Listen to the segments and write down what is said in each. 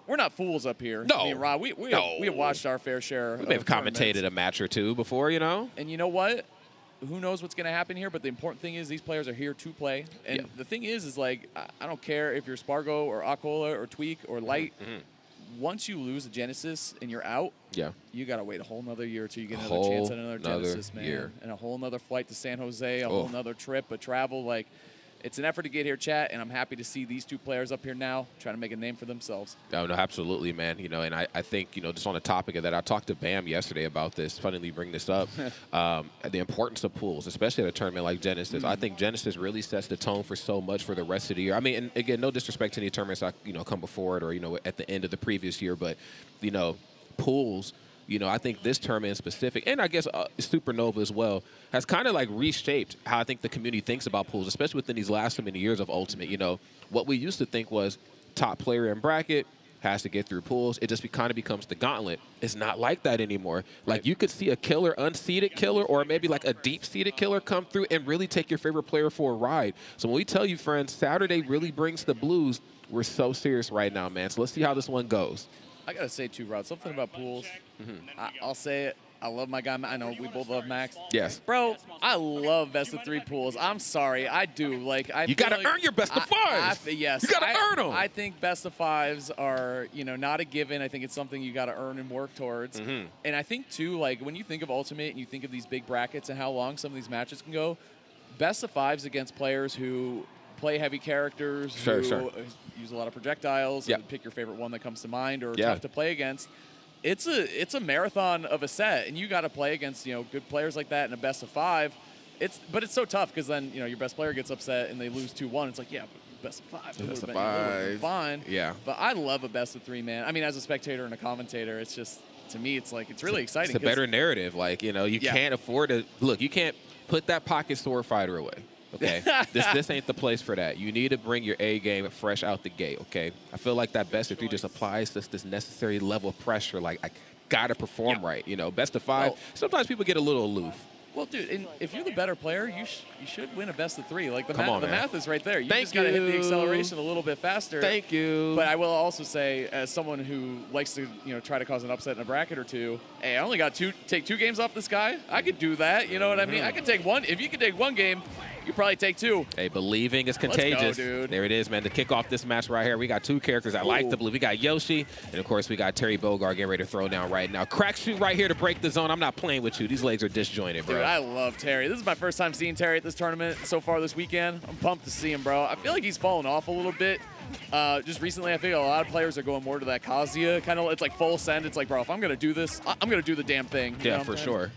we're not fools up here. No. I mean, Rob, we have watched our fair share. We may have commentated a match or two before, you know. And you know what? Who knows what's going to happen here? But the important thing is these players are here to play. And the thing is like, I don't care if you're Spargo or Aquila or Tweak or Light. Once you lose a Genesis and you're out, you got to wait a whole nother year till you get another chance at another Genesis, man. And a whole nother flight to San Jose, a whole nother trip, a travel. Like, it's an effort to get here, chat, and I'm happy to see these two players up here now trying to make a name for themselves. Oh, no, absolutely, man. You know, and I think, you know, just on the topic of that, I talked to Bam yesterday about this. Funnily bring this up. The importance of pools, especially at a tournament like Genesis. I think Genesis really sets the tone for so much for the rest of the year. I mean, and again, no disrespect to any tournaments that, you know, come before it or, you know, at the end of the previous year, but, you know, pools, you know, I think this tournament in specific, and I guess Supernova as well, has kind of like reshaped how I think the community thinks about pools, especially within these last so many years of Ultimate. You know, what we used to think was top player in bracket has to get through pools. It just kind of becomes the gauntlet. It's not like that anymore. Like, you could see a killer, unseeded killer, or maybe like a deep-seeded killer come through and really take your favorite player for a ride. So when we tell you, friends, Saturday really brings the blues, we're so serious right now, man. So let's see how this one goes. I got to say, too, Rod, something about pools. I'll say it. I love my guy. I know we both love Max. Yes. Bro, I love best-of-3 pools. I'm sorry. I do. Like, you got to earn your best-of-5s. Yes. You got to earn them. I think best-of-5s are, you know, not a given. I think it's something you got to earn and work towards. And I think, too, like, when you think of Ultimate and you think of these big brackets and how long some of these matches can go, best-of-5s against players who play heavy characters, who use a lot of projectiles, pick your favorite one that comes to mind, or tough to play against. It's a marathon of a set, and you got to play against, you know, good players like that in a best-of-5. But it's so tough because then, you know, your best player gets upset and they lose 2-1. It's like, yeah, but best-of-5. Best-of-5. Fine. Yeah. But I love a best-of-3, man. I mean, as a spectator and a commentator, it's just, to me, it's like, it's really exciting. It's a better narrative. Like, you know, you can't afford to look. You can't put that pocket sword fighter away. Okay, this ain't the place for that. You need to bring your A game fresh out the gate. Okay, I feel like that best-of-3 just applies this necessary level of pressure. Like, I gotta perform right. You know, best-of-5. Sometimes people get a little aloof. Well, dude, and if you're the better player, you should win a best-of-3. Like, the math is right there. You just gotta hit the acceleration a little bit faster. Thank you. But I will also say, as someone who likes to, you know, try to cause an upset in a bracket or two, hey, I only got take 2 games off this guy. I could do that. You know what I mean? I could take one. If you could take 1 game, you probably take 2. Hey, believing is contagious. Let's go, dude. There it is, man. To kick off this match right here, we got 2 characters I like to believe. We got Yoshi, and of course, we got Terry Bogard getting ready to throw down right now. Crack shoot right here to break the zone. I'm not playing with you. These legs are disjointed, bro. Dude, I love Terry. This is my first time seeing Terry at this tournament so far this weekend. I'm pumped to see him, bro. I feel like he's fallen off a little bit. Just recently, I feel a lot of players are going more to that Kazuya kind of. It's like full send. It's like, bro, if I'm gonna do this, I'm gonna do the damn thing. You know for sure.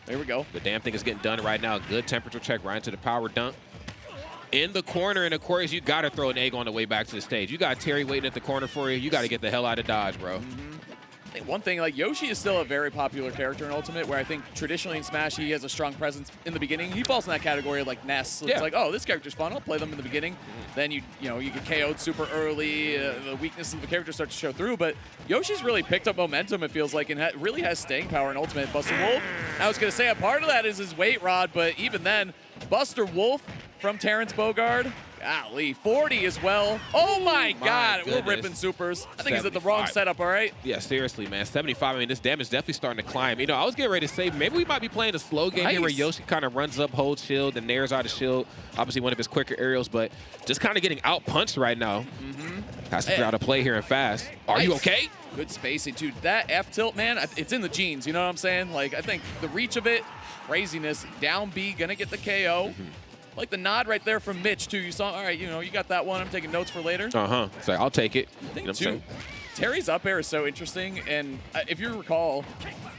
There we go. The damn thing is getting done right now. Good temperature check right into the power dunk. In the corner, and of course, you got to throw an egg on the way back to the stage. You got Terry waiting at the corner for you. You got to get the hell out of Dodge, bro. I think one thing, like, Yoshi is still a very popular character in Ultimate, where I think traditionally in Smash he has a strong presence in the beginning. He falls in that category of like Ness. It's like, oh, this character's fun. I'll play them in the beginning. Then you get KO'd super early. The weaknesses of the character start to show through. But Yoshi's really picked up momentum, it feels like, and really has staying power in Ultimate. Buster Wolf, I was going to say a part of that is his weight, Rod, but even then, Buster Wolf from Terrence Bogard, golly, 40 as well. Oh my God, goodness. We're ripping supers. I think he's at the wrong setup, all right? Yeah, seriously, man. 75, I mean, this damage is definitely starting to climb. You know, I was getting ready to say, maybe we might be playing a slow game here where Yoshi kind of runs up, holds shield, and nares out of shield. Obviously one of his quicker aerials, but just kind of getting out-punched right now. Has to figure out a play here and fast. Are you okay? Good spacing, dude. That F-tilt, man, it's in the genes, you know what I'm saying? Like, I think the reach of it, craziness. Down B, gonna get the KO. Like the nod right there from Mitch, too. You saw, all right, you know, you got that one. I'm taking notes for later. It's like, I'll take it. I think, too, Terry's up air is so interesting. And if you recall,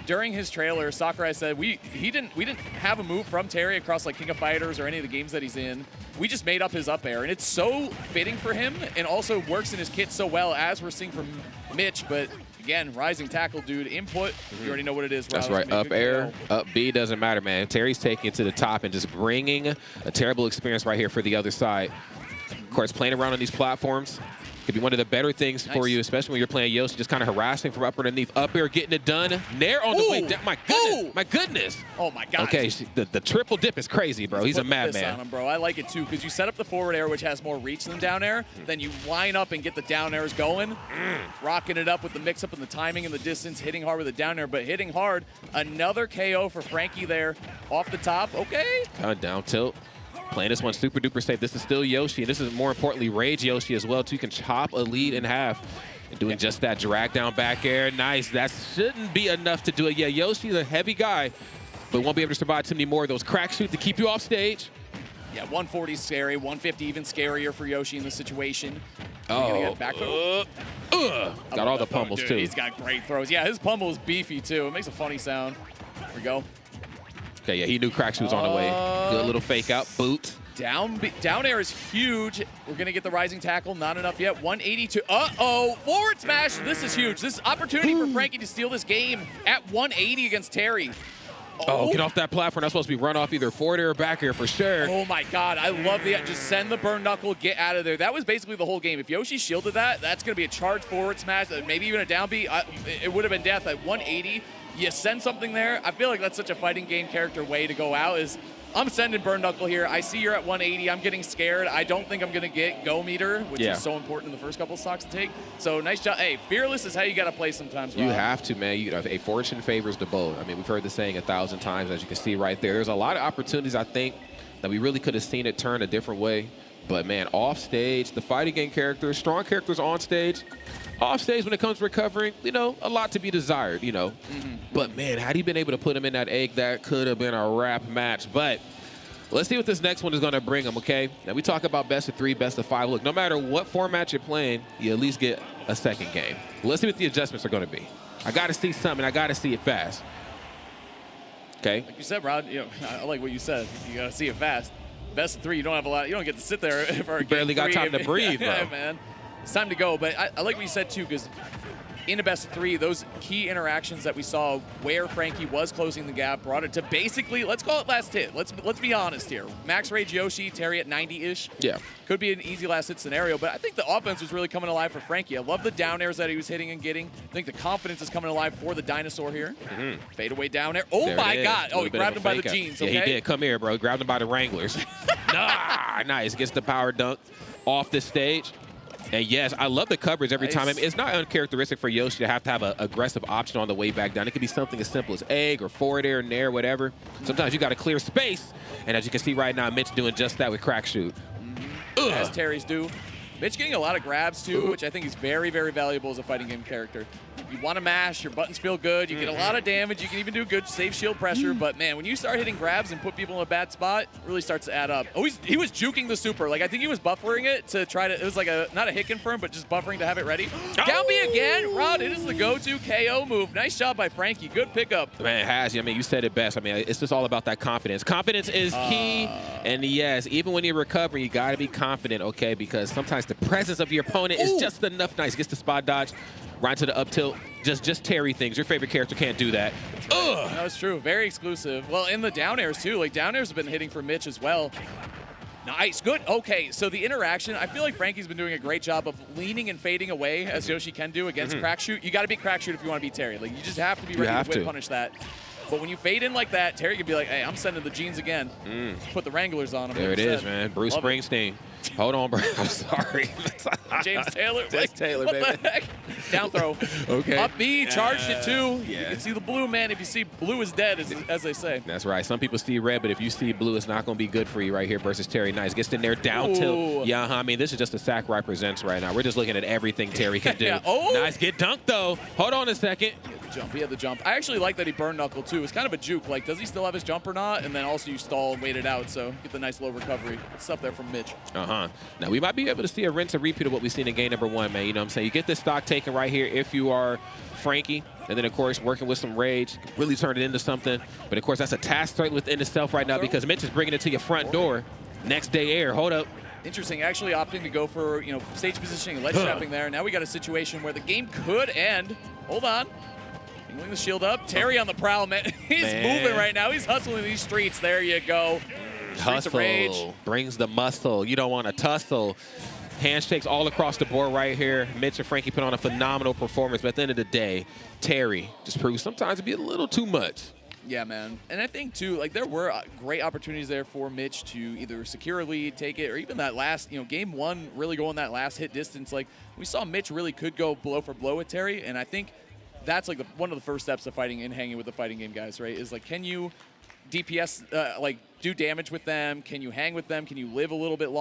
during his trailer, Sakurai said we didn't have a move from Terry across like King of Fighters or any of the games that he's in. We just made up his up air. And it's so fitting for him and also works in his kit so well, as we're seeing from Mitch. But again, rising tackle, dude. Input, you already know what it is. That's right. Up air, up B, doesn't matter, man. Terry's taking it to the top and just bringing a terrible experience right here for the other side. Of course, playing around on these platforms Could be one of the better things for you, especially when you're playing Yoshi, just kind of harassing from up underneath, up air, getting it done. Nair on the way down. My goodness. My goodness. Oh, my God. Okay, the triple dip is crazy, bro. He's a madman. On him, bro. I like it, too, because you set up the forward air, which has more reach than down air. Then you line up and get the down airs going. Rocking it up with the mix-up and the timing and the distance. Hitting hard with the down air, but hitting hard. Another KO for Frankie there off the top. Okay. Down tilt. Playing this one super duper safe. This is still Yoshi, and this is more importantly Rage Yoshi as well, too. You can chop a lead in half. And doing just that drag down back air. Nice. That shouldn't be enough to do it. Yeah, Yoshi's a heavy guy, but won't be able to survive too many more of those crack shoot to keep you off stage. Yeah, 140 is scary. 150 even scarier for Yoshi in this situation. Oh. Got all the pummels, too. He's got great throws. Yeah, his pummel is beefy, too. It makes a funny sound. There we go. Okay, yeah, he knew crack shoot was on the way. Good little fake out. Boot. Down air is huge. We're going to get the rising tackle. Not enough yet. 182. Uh-oh. Forward smash. This is huge. This is opportunity for Frankie to steal this game at 180 against Terry. Oh, get off that platform. That's supposed to be run off either forward air or back air for sure. Oh, my God. I love the just send the burn knuckle, get out of there. That was basically the whole game. If Yoshi shielded that, that's going to be a charge forward smash, maybe even a down B. It would have been death at 180. You send something there. I feel like that's such a fighting game character way to go out is I'm sending burn knuckle here. I see you're at 180. I'm getting scared. I don't think I'm going to get go meter, which is so important in the first couple of stocks to take. So nice job. Hey, fearless is how you got to play sometimes, Rob. You have to, man. A fortune favors the bold. I mean, we've heard the saying 1,000 times, as you can see right there. There's a lot of opportunities, I think, that we really could have seen it turn a different way. But, man, off stage, the fighting game characters, strong characters on stage. Off stage, when it comes to recovering, a lot to be desired, But, man, had he been able to put him in that egg, that could have been a wrap match. But let's see what this next one is going to bring him, okay? Now, we talk about best of 3, best of 5. Look, no matter what format you're playing, you at least get a second game. Let's see what the adjustments are going to be. I got to see something. I got to see it fast. Okay? Like you said, Rod, I like what you said. You got to see it fast. Best of 3, you don't have a lot. You don't get to sit there for a game. Barely got time to breathe, bro. Yeah, man. It's time to go, but I like what you said, too, because in a best of 3, those key interactions that we saw where Frankie was closing the gap brought it to basically, let's call it last hit. Let's be honest here. Max Rage Yoshi, Terry at 90-ish. Yeah. Could be an easy last hit scenario, but I think the offense was really coming alive for Frankie. I love the down airs that he was hitting and getting. I think the confidence is coming alive for the dinosaur here. Fade away down air. Oh, my God. Oh, he grabbed him by the jeans, okay? Yeah, he did. Come here, bro. He grabbed him by the Wranglers. Nice. Gets the power dunk off the stage. And yes, I love the coverage every time. I mean, it's not uncharacteristic for Yoshi to have an aggressive option on the way back down. It could be something as simple as egg or forward air, nair, whatever. Sometimes you got to clear space. And as you can see right now, Mitch doing just that with crack shoot. As Terry's do. Mitch getting a lot of grabs, too, which I think is very, very valuable as a fighting game character. You want to mash, your buttons feel good, you get a lot of damage, you can even do good safe shield pressure, but, man, when you start hitting grabs and put people in a bad spot, it really starts to add up. Oh, he was juking the super. Like, I think he was buffering it to try to – it was like not a hit confirm, but just buffering to have it ready. Down B again. Rod, it is the go-to KO move. Nice job by Frankie. Good pickup. Man, it has. I mean, you said it best. I mean, it's just all about that confidence. Confidence is key, and, yes, even when you're recovering, you got to be confident, okay, because sometimes the presence of your opponent is just enough. Nice. Gets the spot dodge. Right to the up tilt. Just Terry things. Your favorite character can't do that. That's true. Very exclusive. Well, in the down airs, too. Like, down airs have been hitting for Mitch as well. Nice. Good. Okay, so the interaction, I feel like Frankie's been doing a great job of leaning and fading away, as Yoshi can do against crack shoot. You got to be crack shoot if you want to beat Terry. Like, you just have to be ready to whip punish that. But when you fade in like that, Terry could be like, hey, I'm sending the jeans again. Put the Wranglers on him. There it is, man. Bruce Springsteen. Hold on, bro. I'm sorry. James Taylor. James Taylor, what baby. The heck? Down throw. Okay. Up B, charged it too. Yeah. You can see the blue, man. If you see blue is dead, as they say. That's right. Some people see red, but if you see blue, it's not going to be good for you right here versus Terry. Nice. Gets in there, down tilt. Yeah, I mean, this is just a sack represents right now. We're just looking at everything Terry can do. Nice. Get dunked, though. Hold on a second. He had the jump. I actually like that he burned knuckle, too. It's kind of a juke. Like, does he still have his jump or not? And then also you stall and wait it out, so get the nice low recovery. Stuff there from Mitch. Now, we might be able to see a rinse and repeat of what we've seen in game number 1, man. You know what I'm saying? You get this stock taken right here if you are Frankie. And then, of course, working with some rage, really turn it into something. But, of course, that's a task certainly within itself right now because Mitch is bringing it to your front door. Next day air. Hold up. Interesting, actually opting to go for, stage positioning and ledge trapping there. Now we got a situation where the game could end. Hold on. Angling the shield up. Terry on the prowl, man. He's moving right now. He's hustling these streets. There you go. Hustle brings the muscle. You don't want to tussle. Handshakes all across the board right here. Mitch and Frankie put on a phenomenal performance, but at the end of the day, Terry just proved sometimes to be a little too much. Yeah, man. And I think, too, like, there were great opportunities there for Mitch to either secure a lead, take it, or even that last, game one, really going that last hit distance. Like, we saw Mitch really could go blow for blow with Terry, and I think that's, like, one of the first steps of fighting and hanging with the fighting game guys, right, is, like, can you DPS, do damage with them? Can you hang with them? Can you live a little bit longer?